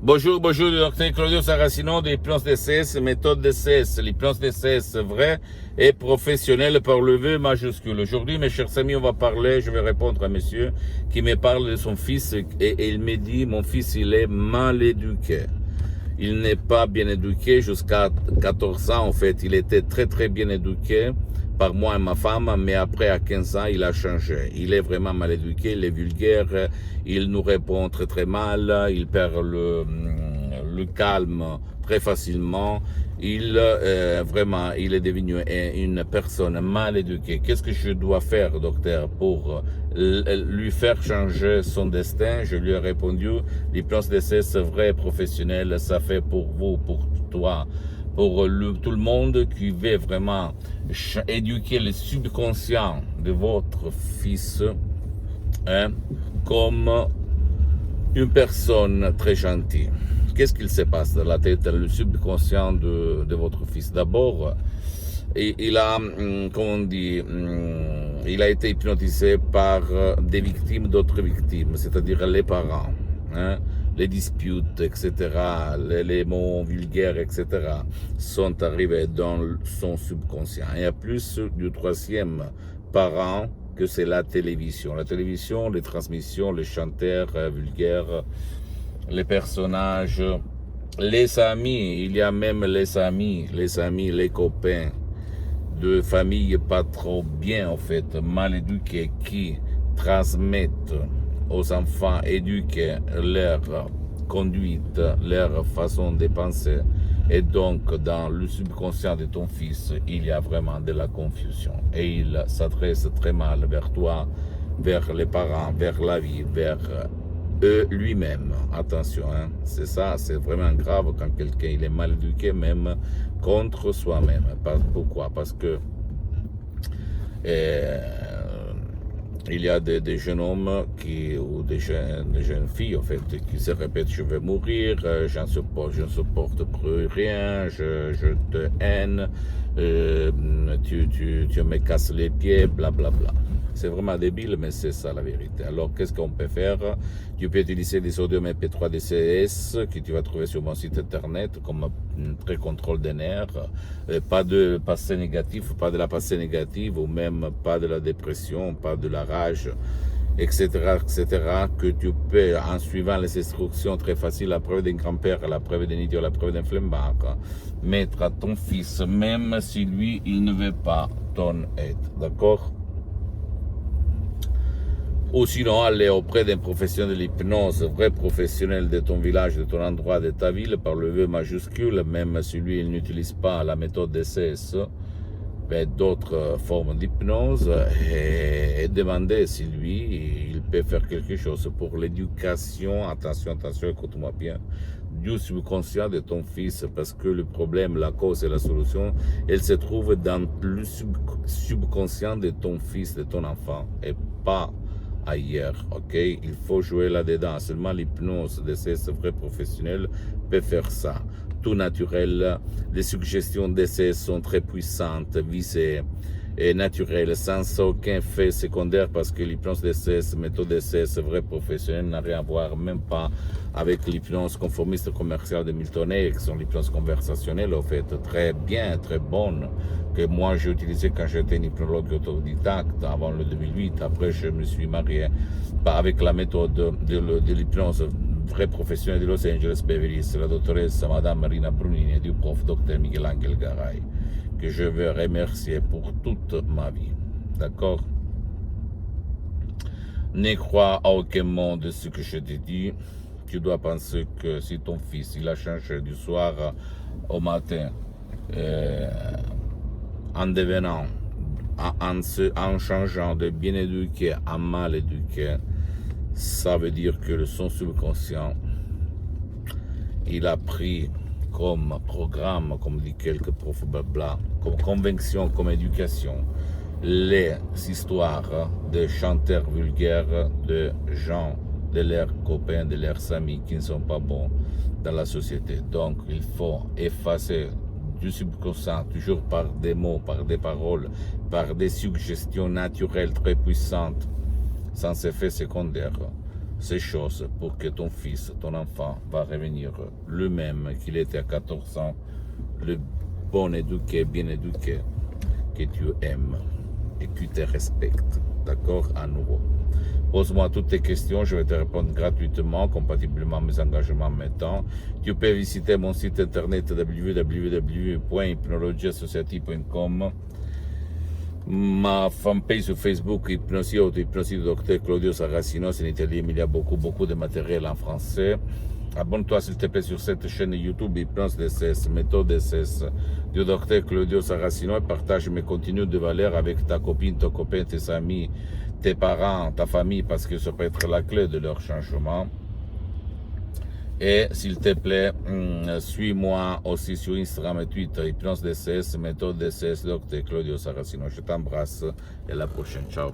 Bonjour, bonjour, le docteur Claudio Saracino de l'hypnose DCS, méthode DCS, l'hypnose DCS vrai et professionnelle par le V majuscule. Aujourd'hui, mes chers amis, on va parler, je vais répondre à monsieur qui me parle de son fils et il me dit, mon fils, il est mal éduqué. Il n'est pas bien éduqué jusqu'à 14 ans, en fait. Il était très, très bien éduqué par moi et ma femme, mais après, à 15 ans, il a changé. Il est vraiment mal éduqué, il est vulgaire, il nous répond très, très mal, il perd le calme très facilement. Vraiment, il est devenu une personne mal éduquée. Qu'est-ce que je dois faire, docteur, pour lui faire changer son destin? Je lui ai répondu, l'hypnose DCS vrai professionnel, ça fait pour vous, pour toi, pour tout le monde qui veut vraiment éduquer le subconscient de votre fils, hein, comme une personne très gentille. Qu'est-ce qu'il se passe dans la tête, le subconscient de votre fils? D'abord, il a, comment on dit, il a été hypnotisé par des victimes d'autres victimes, c'est-à-dire les parents, hein, les disputes, etc., les mots vulgaires, etc., sont arrivés dans son subconscient. Il y a plus du troisième parent que c'est la télévision. La télévision, les transmissions, les chanteurs vulgaires, les personnages, les amis, il y a même les amis, les copains de famille pas trop bien, en fait, mal éduqués, qui transmettent aux enfants éduqués leur conduite, leur façon de penser. Et donc, dans le subconscient de ton fils, il y a vraiment de la confusion. Et il s'adresse très mal vers toi, vers les parents, vers la vie, vers lui-même. Attention, hein, c'est ça, c'est vraiment grave quand quelqu'un il est mal éduqué, même contre soi-même. Pourquoi? Parce que il y a des jeunes hommes ou des jeunes filles, en fait, qui se répètent, je vais mourir, je ne supporte plus rien, je te haine, tu me casses les pieds, blablabla. Bla, bla. C'est vraiment débile, mais c'est ça la vérité. Alors, qu'est-ce qu'on peut faire? Tu peux utiliser les audios MP3 DCS que tu vas trouver sur mon site internet comme pré-contrôle des nerfs. Pas de passé négatif, pas de la passée négative ou même pas de la dépression, pas de la rage, etc., que tu peux, en suivant les instructions très faciles, la preuve d'un grand-père, la preuve d'un idiot, la preuve d'un flemmard, mettre à ton fils, même si lui, il ne veut pas ton aide. D'accord? Ou sinon, aller auprès d'un professionnel de l'hypnose, vrai professionnel de ton village, de ton endroit, de ta ville, par le V majuscule, même si lui, il n'utilise pas la méthode DCS, mais d'autres formes d'hypnose, et demander si lui, il peut faire quelque chose pour l'éducation, attention, écoute-moi bien, du subconscient de ton fils, parce que le problème, la cause et la solution, elle se trouve dans le subconscient de ton fils, de ton enfant, et pas ailleurs, ok? Il faut jouer là-dedans. Seulement l'hypnose de ces vrais professionnels peut faire ça. Tout naturel, les suggestions d'essai sont très puissantes, visées et naturelles, sans aucun effet secondaire, parce que l'hypnose d'essai, méthode d'essai, vrai professionnel, n'a rien à voir, même pas avec l'hypnose conformiste commerciale de Milton Erickson, l'hypnose conversationnelle, en fait, très bien, très bonne, que moi j'ai utilisé quand j'étais un hypnologue autodidacte avant le 2008. Après, je me suis marié avec la méthode de l'hypnose vrai professionnelle de Los Angeles Beverly Hills, la dottoressa Madame Marina Brunini et du prof Dr Miguel Angel Garay, que je veux remercier pour toute ma vie. D'accord? Ne crois à aucun mot de ce que je te dis. Tu dois penser que si ton fils il a changé du soir au matin, en devenant, en changeant de bien éduqué à mal éduqué, ça veut dire que son subconscient, il a pris comme programme, comme dit quelques profs, blabla, comme conviction, comme éducation, les histoires de chanteurs vulgaires, de gens, de leurs copains, de leurs amis qui ne sont pas bons dans la société. Donc, il faut effacer du subconscient, toujours par des mots, par des paroles, par des suggestions naturelles très puissantes, sans effet secondaire, ces choses pour que ton fils, ton enfant, va revenir lui-même qu'il était à 14 ans, le bon éduqué, bien éduqué, que tu aimes et que tu te respectes. D'accord? À nouveau. Pose-moi toutes tes questions, je vais te répondre gratuitement, compatiblement à mes engagements maintenant. Tu peux visiter mon site internet www.hypnologieassociative.com, ma fanpage sur Facebook, Hypnosie du docteur Claudio Saracino, c'est en italien, mais il y a beaucoup de matériel en français. Abonne-toi s'il te plaît sur cette chaîne YouTube Hypnose DCS, méthode DCS du docteur Claudio Saracino, et partage mes contenus de valeur avec ta copine, ton copain, tes amis, tes parents, ta famille, parce que ça peut être la clé de leur changement. Et s'il te plaît, suis-moi aussi sur Instagram et Twitter, Hypnose DCS, méthode DCS, docteur Claudio Saracino. Je t'embrasse et à la prochaine. Ciao.